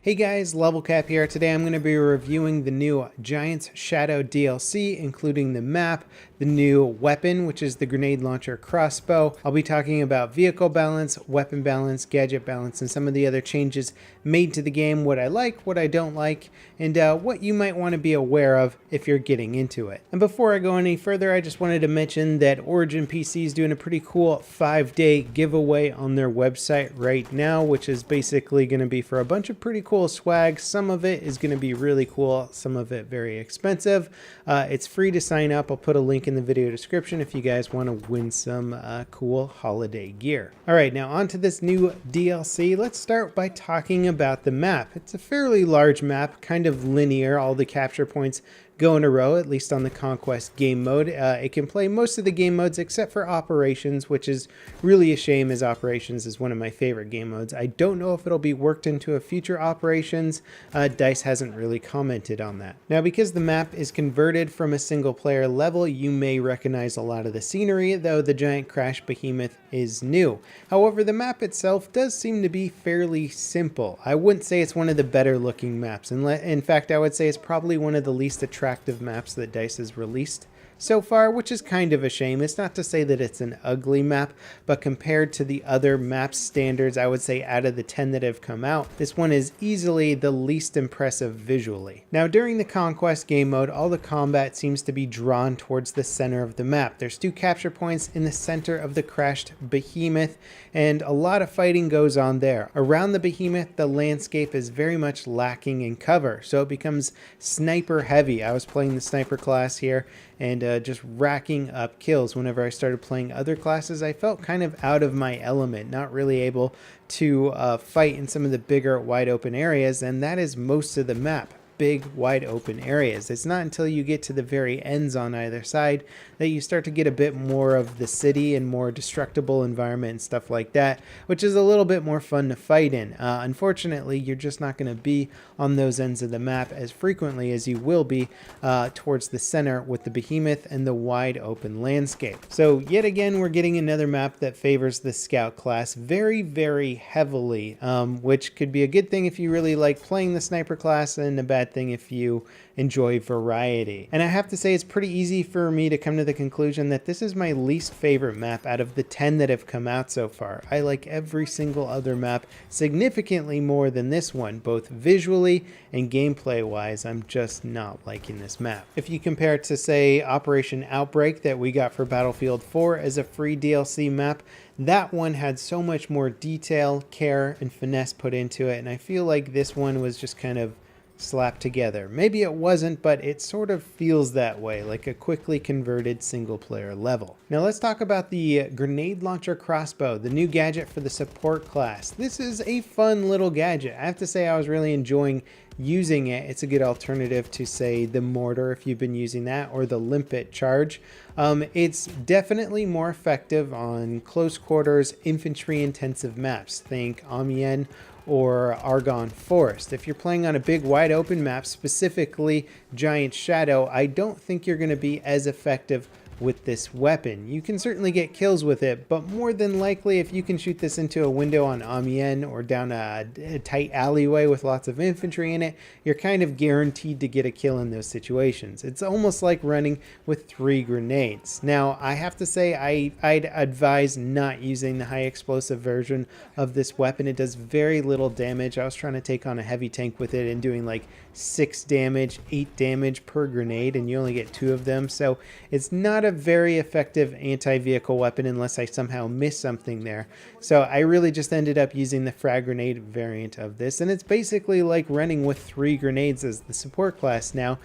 Hey guys, Level Cap here. Today I'm going to be reviewing the new Giants Shadow DLC, including the map, the new weapon, which is the grenade launcher crossbow. I'll be talking about vehicle balance, weapon balance, gadget balance, and some of the other changes made to the game, what I like, what I don't like, and what you might want to be aware of if you're getting into it. And before I go any further, I just wanted to mention that Origin PC is doing a pretty cool 5-day giveaway on their website right now, which is basically going to be for a bunch of pretty cool swag. Some of it is going to be really cool, some of it very expensive. It's free to sign up. I'll put a link in the video description if you guys want to win some cool holiday gear. All right, now on to this new DLC. Let's start by talking about the map. It's a fairly large map, kind of linear. All the capture points go in a row, at least on the Conquest game mode. It can play most of the game modes except for Operations, which is really a shame, as Operations is one of my favorite game modes. I don't know if it'll be worked into a future Operations. DICE hasn't really commented on that. Now, because the map is converted from a single player level, you may recognize a lot of the scenery, though the giant crash behemoth is new. However, the map itself does seem to be fairly simple. I wouldn't say it's one of the better looking maps. In fact, I would say it's probably one of the least attractive maps that DICE has released so far, which is kind of a shame. It's not to say that it's an ugly map, but compared to the other map standards, I would say out of the 10 that have come out, this one is easily the least impressive visually. Now, during the Conquest game mode, all the combat seems to be drawn towards the center of the map. There's 2 capture points in the center of the crashed behemoth, and a lot of fighting goes on there. Around the behemoth, the landscape is very much lacking in cover, so it becomes sniper heavy. I was playing the sniper class here, and just racking up kills. Whenever I started playing other classes, I felt kind of out of my element, not really able to fight in some of the bigger wide open areas, and that is most of the map. Big wide open areas. It's not until you get to the very ends on either side that you start to get a bit more of the city and more destructible environment and stuff like that, which is a little bit more fun to fight in. Unfortunately, you're just not going to be on those ends of the map as frequently as you will be towards the center with the behemoth and the wide open landscape. So yet again, we're getting another map that favors the scout class very, very heavily, which could be a good thing if you really like playing the sniper class, and a bad thing if you enjoy variety. And I have to say, it's pretty easy for me to come to the conclusion that this is my least favorite map out of the 10 that have come out so far. I like every single other map significantly more than this one, both visually and gameplay wise. I'm just not liking this map. If you compare it to, say, Operation Outbreak that we got for Battlefield 4 as a free DLC map, that one had so much more detail, care, and finesse put into it, and I feel like this one was just kind of slapped together. Maybe it wasn't, but it sort of feels that way, like a quickly converted single player level. Now let's talk about the grenade launcher crossbow, the new gadget for the support class. This is a fun little gadget. I have to say, I was really enjoying using it. It's a good alternative to, say, the mortar if you've been using that, or the limpet charge. It's definitely more effective on close quarters, infantry intensive maps. Think Amiens or Argonne Forest. If you're playing on a big wide open map, specifically Giant Shadow, I don't think you're going to be as effective with this weapon. You can certainly get kills with it, but more than likely, if you can shoot this into a window on Amiens or down a tight alleyway with lots of infantry in it, you're kind of guaranteed to get a kill in those situations. It's almost like running with 3 grenades. Now, I have to say, I'd advise not using the high explosive version of this weapon. It does very little damage. I was trying to take on a heavy tank with it and doing like 6 damage, 8 damage per grenade, and you only get 2 of them, so it's not a very effective anti-vehicle weapon unless I somehow miss something there. So I really just ended up using the frag grenade variant of this, and it's basically like running with 3 grenades as the support class now.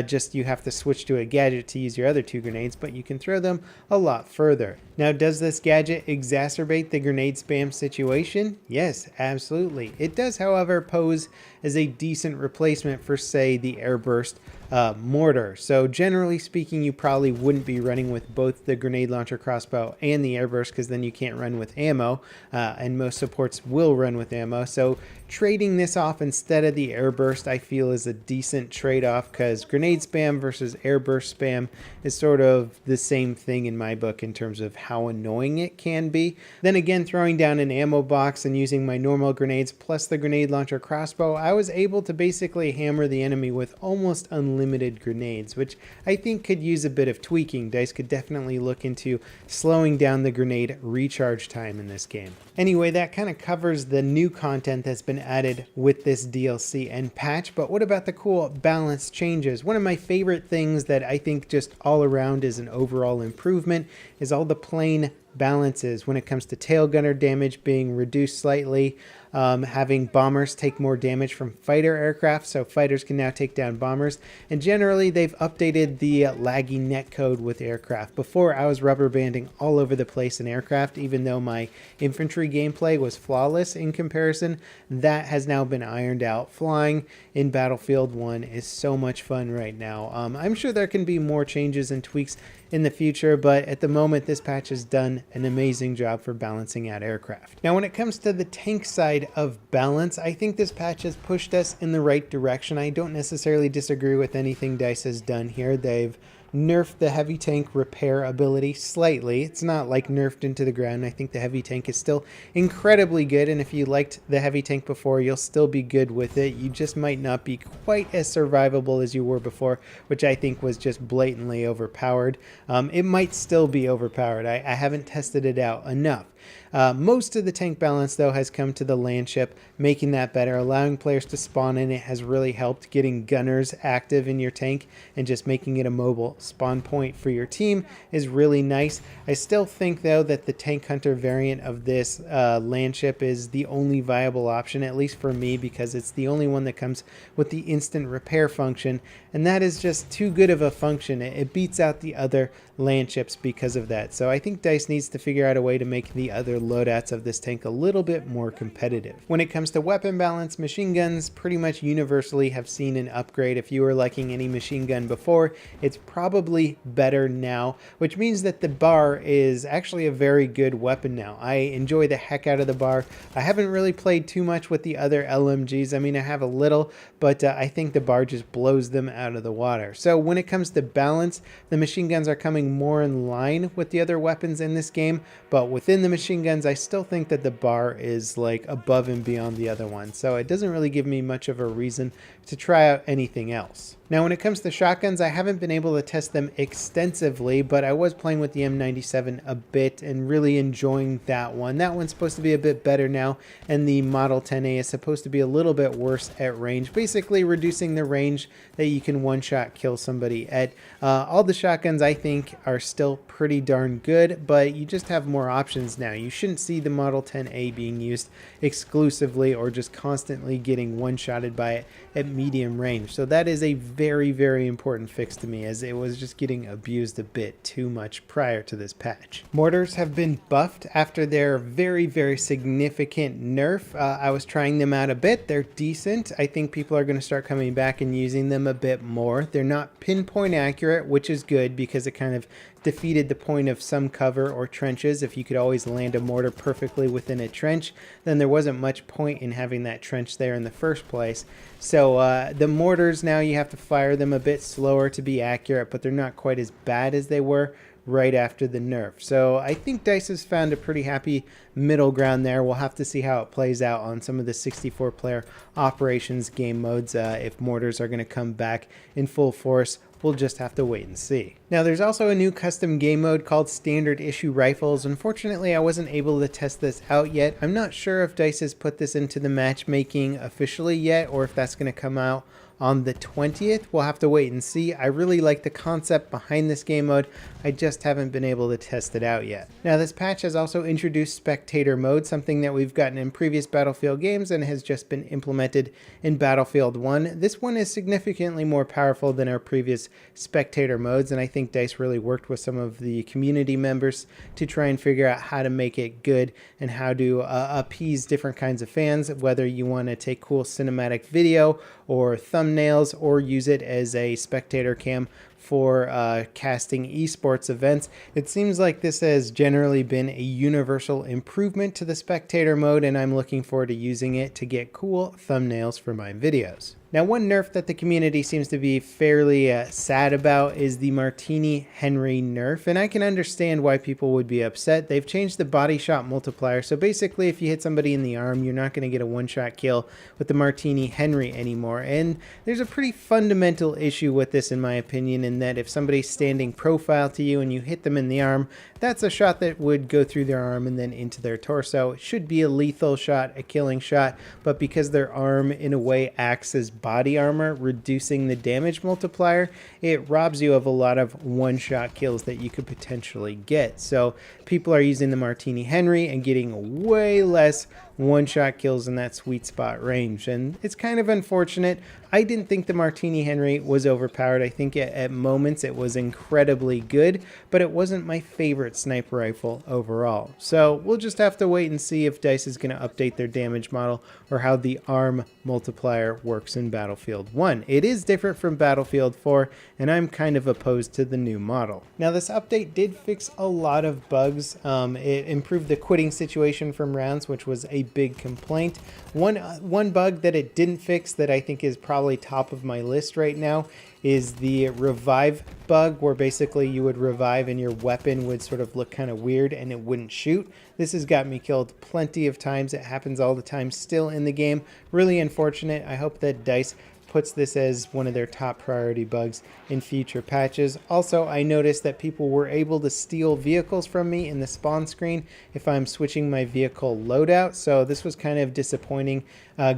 Just you have to switch to a gadget to use your other 2 grenades, but you can throw them a lot further. Now, does this gadget exacerbate the grenade spam situation? Yes, absolutely. It does, however, pose as a decent replacement for, say, the airburst mortar. So generally speaking, you probably wouldn't be running with both the grenade launcher crossbow and the airburst, because then you can't run with ammo, and most supports will run with ammo. So trading this off instead of the airburst, I feel, is a decent trade-off, because grenade spam versus airburst spam is sort of the same thing in my book in terms of how annoying it can be. Then again, throwing down an ammo box and using my normal grenades plus the grenade launcher crossbow, I was able to basically hammer the enemy with almost unlimited grenades, which I think could use a bit of tweaking. DICE could definitely look into slowing down the grenade recharge time in this game. Anyway, that kind of covers the new content that's been added with this DLC and patch, but what about the cool balance changes? One of my favorite things that I think just all around is an overall improvement is all the plane balances when it comes to tail gunner damage being reduced slightly, having bombers take more damage from fighter aircraft, so fighters can now take down bombers, and generally they've updated the laggy netcode with aircraft. Before, I was rubber banding all over the place in aircraft, even though my infantry gameplay was flawless in comparison. That has now been ironed out. Flying in Battlefield 1 is so much fun right now. I'm sure there can be more changes and tweaks in the future, but at the moment this patch has done an amazing job for balancing out aircraft. Now when it comes to the tank side of balance, I think this patch has pushed us in the right direction. I don't necessarily disagree with anything DICE has done here. They've nerfed the heavy tank repair ability slightly. It's not like nerfed into the ground. I think the heavy tank is still incredibly good, and if you liked the heavy tank before, you'll still be good with it. You just might not be quite as survivable as you were before, which I think was just blatantly overpowered. It might still be overpowered. I haven't tested it out enough. Most of the tank balance, though, has come to the land ship, making that better. Allowing players to spawn in it has really helped. Getting gunners active in your tank and just making it a mobile spawn point for your team is really nice. I still think, though, that the tank hunter variant of this land ship is the only viable option, at least for me, because it's the only one that comes with the instant repair function, and that is just too good of a function. It beats out the other land ships because of that. So I think DICE needs to figure out a way to make the other loadouts of this tank a little bit more competitive. When it comes to weapon balance, machine guns pretty much universally have seen an upgrade. If you were liking any machine gun before, it's probably better now, which means that the bar is actually a very good weapon now. I enjoy the heck out of the bar. I haven't really played too much with the other LMGs. I mean, I have a little, but I think the bar just blows them out of the water. So when it comes to balance, the machine guns are coming more in line with the other weapons in this game, but within the machine guns, I still think that the bar is like above and beyond the other one, so it doesn't really give me much of a reason to try out anything else. Now when it comes to shotguns, I haven't been able to test them extensively, but I was playing with the M97 a bit and really enjoying that one. That one's supposed to be a bit better now, and the Model 10A is supposed to be a little bit worse at range, basically reducing the range that you can one-shot kill somebody at. All the shotguns, I think, are still pretty darn good, but you just have more options now. You shouldn't see the Model 10A being used exclusively or just constantly getting one-shotted by it at medium range. So that is a very, very important fix to me, as it was just getting abused a bit too much prior to this patch. Mortars have been buffed after their very, very significant nerf. I was trying them out a bit. They're decent. I think people are going to start coming back and using them a bit more. They're not pinpoint accurate, which is good because it kind of defeated the point of some cover or trenches. If you could always land a mortar perfectly within a trench, then there wasn't much point in having that trench there in the first place. So the mortars now, you have to fire them a bit slower to be accurate, but they're not quite as bad as they were right after the nerf. So I think DICE has found a pretty happy middle ground there. We'll have to see how it plays out on some of the 64-player operations game modes. If mortars are going to come back in full force, we'll just have to wait and see. Now there's also a new custom game mode called Standard Issue Rifles. Unfortunately, I wasn't able to test this out yet. I'm not sure if DICE has put this into the matchmaking officially yet, or if that's going to come out on the 20th. We'll have to wait and see. I really like the concept behind this game mode. I just haven't been able to test it out yet. Now this patch has also introduced spectator mode, something that we've gotten in previous Battlefield games and has just been implemented in Battlefield 1. This one is significantly more powerful than our previous spectator modes, and I think DICE really worked with some of the community members to try and figure out how to make it good and how to appease different kinds of fans, whether you want to take cool cinematic video or thumb thumbnails or use it as a spectator cam for casting esports events. It seems like this has generally been a universal improvement to the spectator mode, and I'm looking forward to using it to get cool thumbnails for my videos. Now, one nerf that the community seems to be fairly sad about is the Martini Henry nerf, and I can understand why people would be upset. They've changed the body shot multiplier, so basically if you hit somebody in the arm, you're not going to get a one-shot kill with the Martini Henry anymore. And there's a pretty fundamental issue with this, in my opinion, in that if somebody's standing profile to you and you hit them in the arm, that's a shot that would go through their arm and then into their torso. It should be a lethal shot, a killing shot, but because their arm in a way acts as body armor, reducing the damage multiplier, it robs you of a lot of one-shot kills that you could potentially get. So people are using the Martini Henry and getting way less one-shot kills in that sweet spot range, and it's kind of unfortunate. I didn't think the Martini Henry was overpowered. I think at moments it was incredibly good, but it wasn't my favorite sniper rifle overall. So we'll just have to wait and see if DICE is going to update their damage model or how the arm multiplier works in Battlefield 1. It is different from Battlefield 4, and I'm kind of opposed to the new model. Now, this update did fix a lot of bugs. It improved the quitting situation from rounds, which was a big complaint. One bug that it didn't fix that I think is probably top of my list right now is the revive bug, where basically you would revive and your weapon would sort of look kind of weird and it wouldn't shoot. This has got me killed plenty of times. It happens all the time still in the game. Really unfortunate. I hope that DICE puts this as one of their top priority bugs in future patches. Also, I noticed that people were able to steal vehicles from me in the spawn screen if I'm switching my vehicle loadout. So this was kind of disappointing,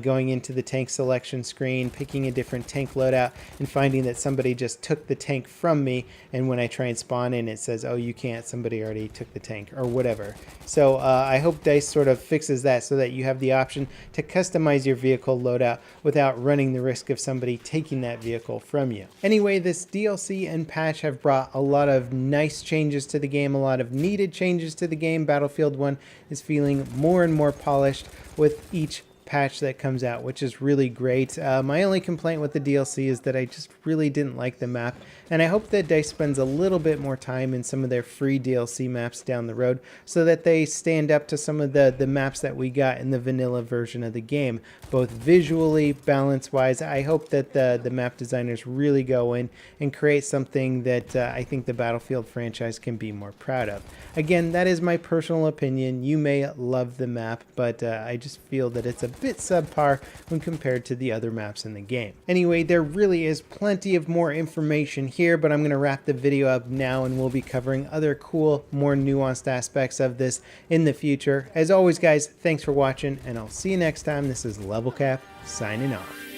going into the tank selection screen, picking a different tank loadout, and finding that somebody just took the tank from me. And when I try and spawn in, it says, oh, you can't, somebody already took the tank, or whatever. So I hope DICE sort of fixes that so that you have the option to customize your vehicle loadout without running the risk of somebody taking that vehicle from you. Anyway, this DLC and patch have brought a lot of nice changes to the game, a lot of needed changes to the game. Battlefield 1 is feeling more and more polished with each patch that comes out, which is really great. My only complaint with the DLC is that I just really didn't like the map, and I hope that DICE spends a little bit more time in some of their free DLC maps down the road so that they stand up to some of the maps that we got in the vanilla version of the game, both visually, balance-wise. I hope that the map designers really go in and create something that I think the Battlefield franchise can be more proud of. Again, that is my personal opinion. You may love the map, but I just feel that it's a bit subpar when compared to the other maps in the game. Anyway, there really is plenty of more information here, but I'm going to wrap the video up now, and we'll be covering other cool, more nuanced aspects of this in the future. As always, guys, thanks for watching, and I'll see you next time. This is Level Cap signing off.